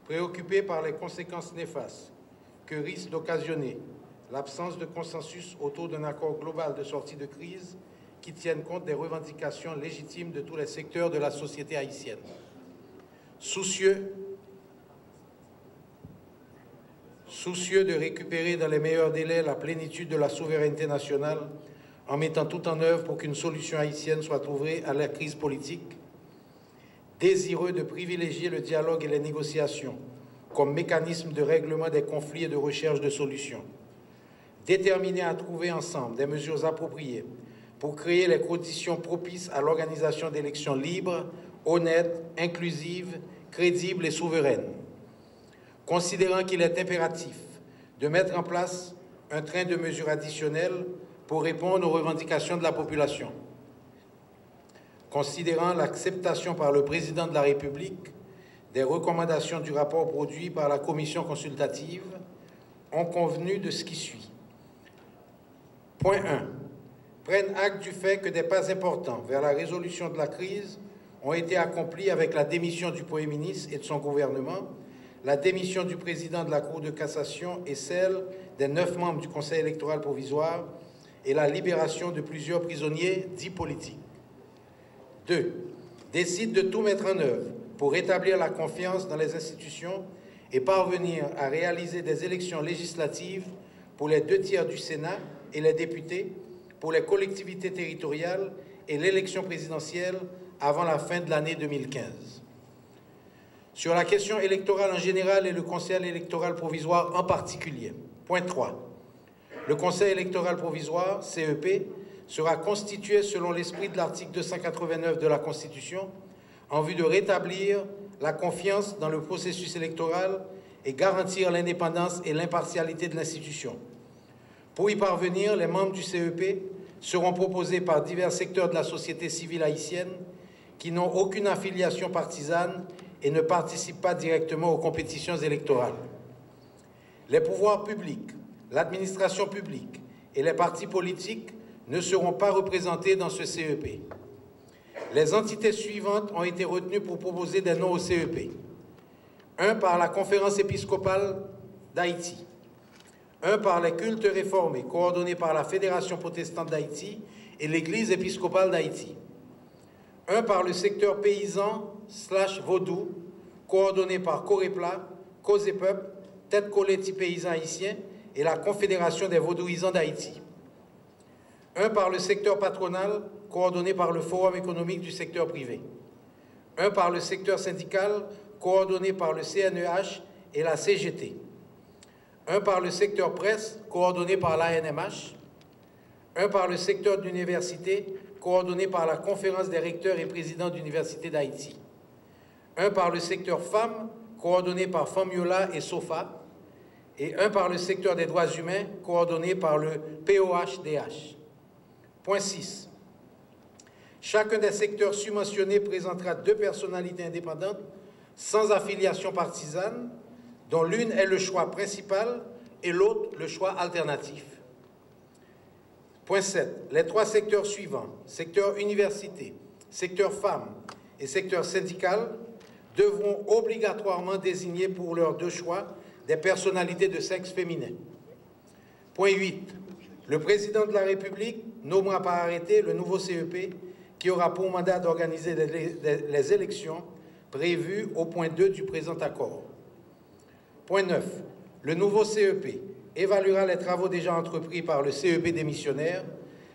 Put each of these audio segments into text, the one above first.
préoccupés par les conséquences néfastes que risque d'occasionner l'absence de consensus autour d'un accord global de sortie de crise qui tienne compte des revendications légitimes de tous les secteurs de la société haïtienne. Soucieux de récupérer dans les meilleurs délais la plénitude de la souveraineté nationale en mettant tout en œuvre pour qu'une solution haïtienne soit trouvée à la crise politique, désireux de privilégier le dialogue et les négociations comme mécanisme de règlement des conflits et de recherche de solutions, déterminés à trouver ensemble des mesures appropriées pour créer les conditions propices à l'organisation d'élections libres, honnêtes, inclusives, crédibles et souveraines, considérant qu'il est impératif de mettre en place un train de mesures additionnelles pour répondre aux revendications de la population, considérant l'acceptation par le président de la République des recommandations du rapport produit par la commission consultative, ont convenu de ce qui suit. Point 1. Prennent acte du fait que des pas importants vers la résolution de la crise ont été accomplis avec la démission du Premier ministre et de son gouvernement, la démission du président de la Cour de cassation et celle des 9 membres du Conseil électoral provisoire et la libération de plusieurs prisonniers dits politiques. 2. Décide de tout mettre en œuvre pour rétablir la confiance dans les institutions et parvenir à réaliser des élections législatives pour les 2/3 du Sénat et les députés, pour les collectivités territoriales et l'élection présidentielle avant la fin de l'année 2015. Sur la question électorale en général et le Conseil électoral provisoire en particulier. Point 3. Le Conseil électoral provisoire, CEP, sera constitué selon l'esprit de l'article 289 de la Constitution en vue de rétablir la confiance dans le processus électoral et garantir l'indépendance et l'impartialité de l'institution. Pour y parvenir, les membres du CEP seront proposés par divers secteurs de la société civile haïtienne qui n'ont aucune affiliation partisane et ne participent pas directement aux compétitions électorales. Les pouvoirs publics, l'administration publique et les partis politiques ne seront pas représentés dans ce CEP. Les entités suivantes ont été retenues pour proposer des noms au CEP. 1 par la Conférence épiscopale d'Haïti. 1 par les cultes réformés, coordonnés par la Fédération protestante d'Haïti et l'Église épiscopale d'Haïti. 1 par le secteur paysan/vaudou, coordonné par Corépla, Cause et Peuple, Tête Collée Paysans Haïtiens et la Confédération des Vaudouisants d'Haïti. 1 par le secteur patronal, coordonné par le Forum économique du secteur privé. 1 par le secteur syndical, coordonné par le CNEH et la CGT. 1 par le secteur presse, coordonné par l'ANMH. 1 par le secteur d'université, coordonné par la Conférence des recteurs et présidents d'universités d'Haïti. 1 par le secteur femmes, coordonné par Famiola et SOFA. Et 1 par le secteur des droits humains, coordonné par le POHDH. Point 6. Chacun des secteurs subventionnés présentera 2 personnalités indépendantes sans affiliation partisane, dont l'une est le choix principal et l'autre le choix alternatif. Point 7. Les 3 secteurs suivants, secteur université, secteur femmes et secteur syndical, devront obligatoirement désigner pour leurs 2 choix des personnalités de sexe féminin. Point 8. Le président de la République nommera par arrêté le nouveau CEP qui aura pour mandat d'organiser les élections prévues au point 2 du présent accord. Point 9. Le nouveau CEP évaluera les travaux déjà entrepris par le CEP démissionnaire,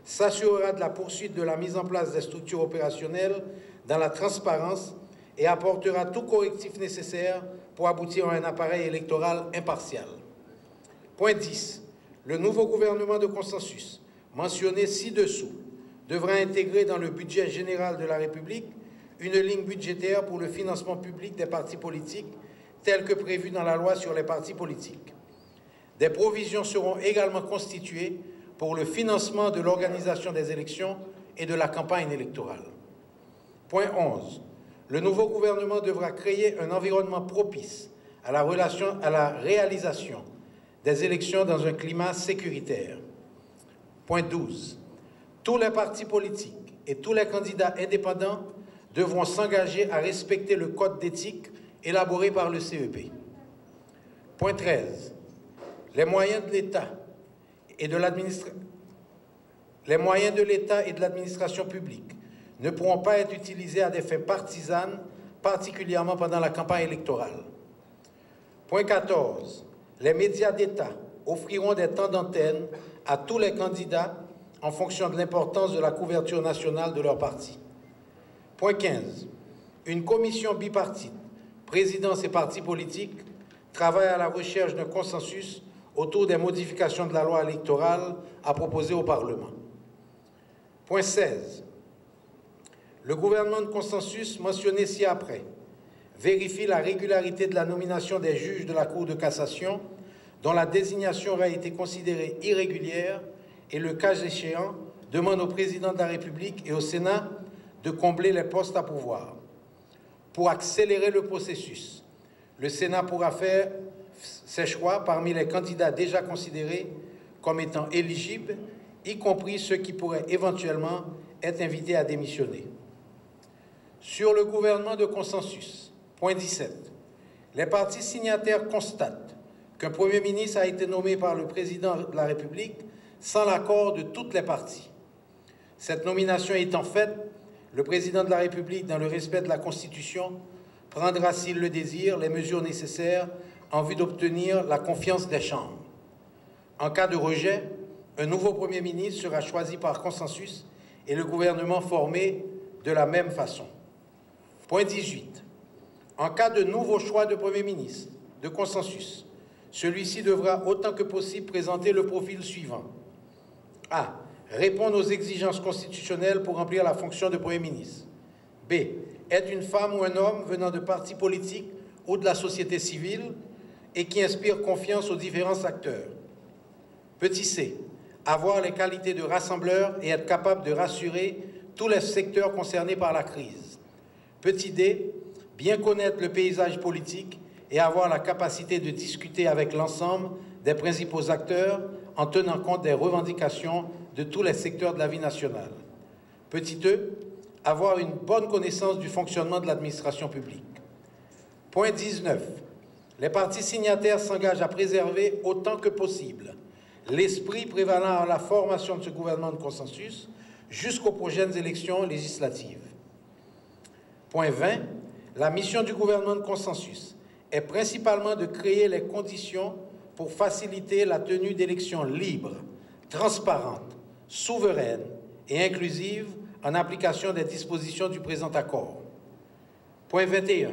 s'assurera de la poursuite de la mise en place des structures opérationnelles dans la transparence et apportera tout correctif nécessaire pour aboutir à un appareil électoral impartial. Point 10. Le nouveau gouvernement de consensus, mentionné ci-dessous, devra intégrer dans le budget général de la République une ligne budgétaire pour le financement public des partis politiques, telle que prévue dans la loi sur les partis politiques. Des provisions seront également constituées pour le financement de l'organisation des élections et de la campagne électorale. Point 11. Le nouveau gouvernement devra créer un environnement propice à la réalisation des élections dans un climat sécuritaire. Point 12. Tous les partis politiques et tous les candidats indépendants devront s'engager à respecter le code d'éthique élaboré par le CEP. Point 13. Les moyens de l'État et de l'administration publique ne pourront pas être utilisés à des fins partisanes, particulièrement pendant la campagne électorale. Point 14. Les médias d'État offriront des temps d'antenne à tous les candidats en fonction de l'importance de la couverture nationale de leur parti. Point 15. Une commission bipartite, présidence et partis politiques, travaille à la recherche d'un consensus autour des modifications de la loi électorale à proposer au Parlement. Point 16. Le gouvernement de consensus mentionné ci-après vérifie la régularité de la nomination des juges de la Cour de cassation dont la désignation aurait été considérée irrégulière et, le cas échéant, demande au président de la République et au Sénat de combler les postes à pourvoir. Pour accélérer le processus, le Sénat pourra faire ses choix parmi les candidats déjà considérés comme étant éligibles, y compris ceux qui pourraient éventuellement être invités à démissionner. Sur le gouvernement de consensus, point 17, les partis signataires constatent qu'un Premier ministre a été nommé par le président de la République sans l'accord de toutes les parties. Cette nomination étant faite, le président de la République, dans le respect de la Constitution, prendra, s'il le désire, les mesures nécessaires en vue d'obtenir la confiance des chambres. En cas de rejet, un nouveau Premier ministre sera choisi par consensus et le gouvernement formé de la même façon. Point 18. En cas de nouveau choix de Premier ministre de consensus, celui-ci devra autant que possible présenter le profil suivant. A. Répondre aux exigences constitutionnelles pour remplir la fonction de Premier ministre. B. Être une femme ou un homme venant de partis politiques ou de la société civile et qui inspire confiance aux différents acteurs. Petit c. Avoir les qualités de rassembleur et être capable de rassurer tous les secteurs concernés par la crise. Petit d. Bien connaître le paysage politique et avoir la capacité de discuter avec l'ensemble des principaux acteurs en tenant compte des revendications de tous les secteurs de la vie nationale. Petit e. Avoir une bonne connaissance du fonctionnement de l'administration publique. Point 19. Les partis signataires s'engagent à préserver autant que possible l'esprit prévalant à la formation de ce gouvernement de consensus jusqu'aux prochaines élections législatives. Point 20. La mission du gouvernement de consensus est principalement de créer les conditions pour faciliter la tenue d'élections libres, transparentes, souveraines et inclusives en application des dispositions du présent accord. Point 21.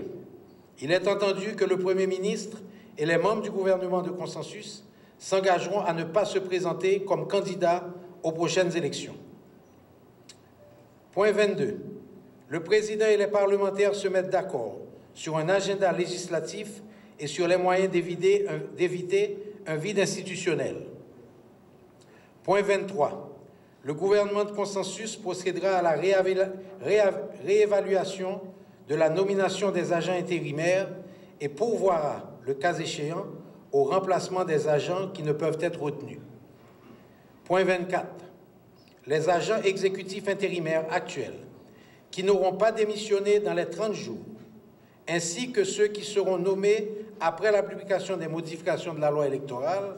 Il est entendu que le Premier ministre et les membres du gouvernement de consensus s'engageront à ne pas se présenter comme candidats aux prochaines élections. Point 22. Le président et les parlementaires se mettent d'accord sur un agenda législatif et sur les moyens d'éviter un vide institutionnel. Point 23. Le gouvernement de consensus procédera à la réévaluation de la nomination des agents intérimaires et pourvoira, le cas échéant, au remplacement des agents qui ne peuvent être retenus. Point 24. Les agents exécutifs intérimaires actuels qui n'auront pas démissionné dans les 30 jours, ainsi que ceux qui seront nommés après la publication des modifications de la loi électorale,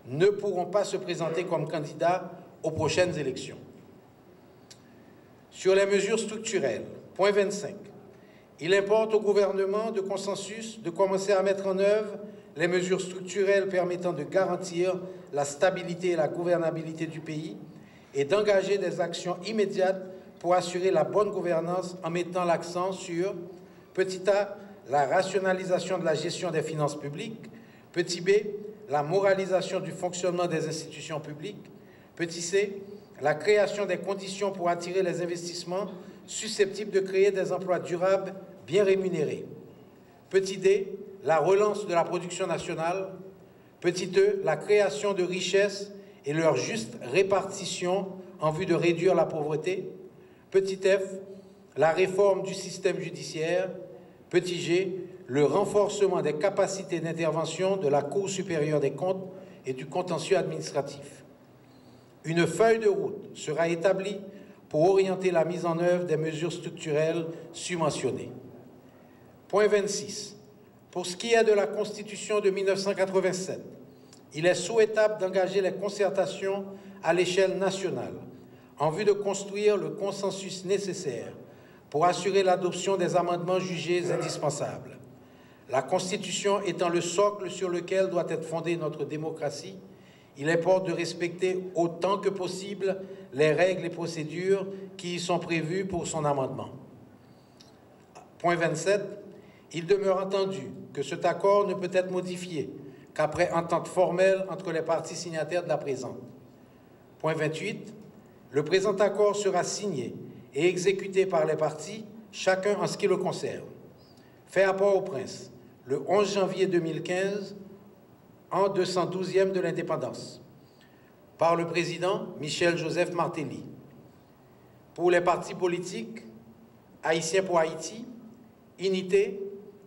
ne pourront pas se présenter comme candidats aux prochaines élections. Sur les mesures structurelles, point 25, il importe au gouvernement de consensus de commencer à mettre en œuvre les mesures structurelles permettant de garantir la stabilité et la gouvernabilité du pays et d'engager des actions immédiates pour assurer la bonne gouvernance en mettant l'accent sur, petit a, la rationalisation de la gestion des finances publiques, petit b, la moralisation du fonctionnement des institutions publiques, petit c, la création des conditions pour attirer les investissements susceptibles de créer des emplois durables bien rémunérés, petit d, la relance de la production nationale, petit e, la création de richesses et leur juste répartition en vue de réduire la pauvreté, petit f, la réforme du système judiciaire, petit g, le renforcement des capacités d'intervention de la Cour supérieure des comptes et du contentieux administratif. Une feuille de route sera établie pour orienter la mise en œuvre des mesures structurelles submentionnées. Point 26. Pour ce qui est de la Constitution de 1987, il est souhaitable d'engager les concertations à l'échelle nationale en vue de construire le consensus nécessaire pour assurer l'adoption des amendements jugés indispensables. La Constitution étant le socle sur lequel doit être fondée notre démocratie, il importe de respecter autant que possible les règles et procédures qui y sont prévues pour son amendement. Point 27. Il demeure entendu que cet accord ne peut être modifié qu'après entente formelle entre les parties signataires de la présente. Point 28. Le présent accord sera signé et exécuté par les parties, chacun en ce qui le concerne. Fait à Port-au-Prince, le 11 janvier 2015, en 212e de l'indépendance, par le président Michel-Joseph Martelly. Pour les partis politiques, Haïtiens pour Haïti, Unité,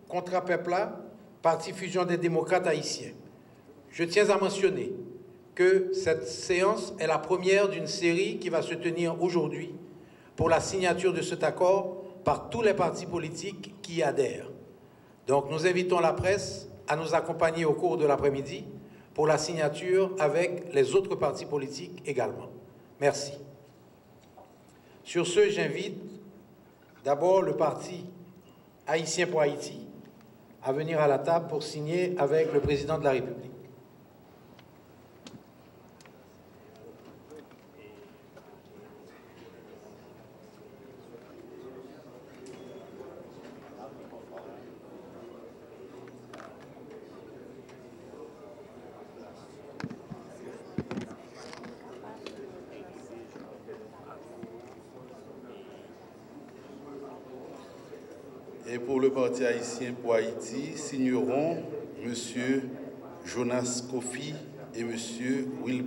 Contra Pepla, Parti Fusion des démocrates haïtiens. Je tiens à mentionner que cette séance est la première d'une série qui va se tenir aujourd'hui pour la signature de cet accord par tous les partis politiques qui y adhèrent. Donc nous invitons la presse à nous accompagner au cours de l'après-midi pour la signature avec les autres partis politiques également. Merci. Sur ce, j'invite d'abord le parti Haïtien pour Haïti à venir à la table pour signer avec le président de la République. Et pour le Parti haïtien pour Haïti, signeront M. Jonas Kofi et M. Wilbert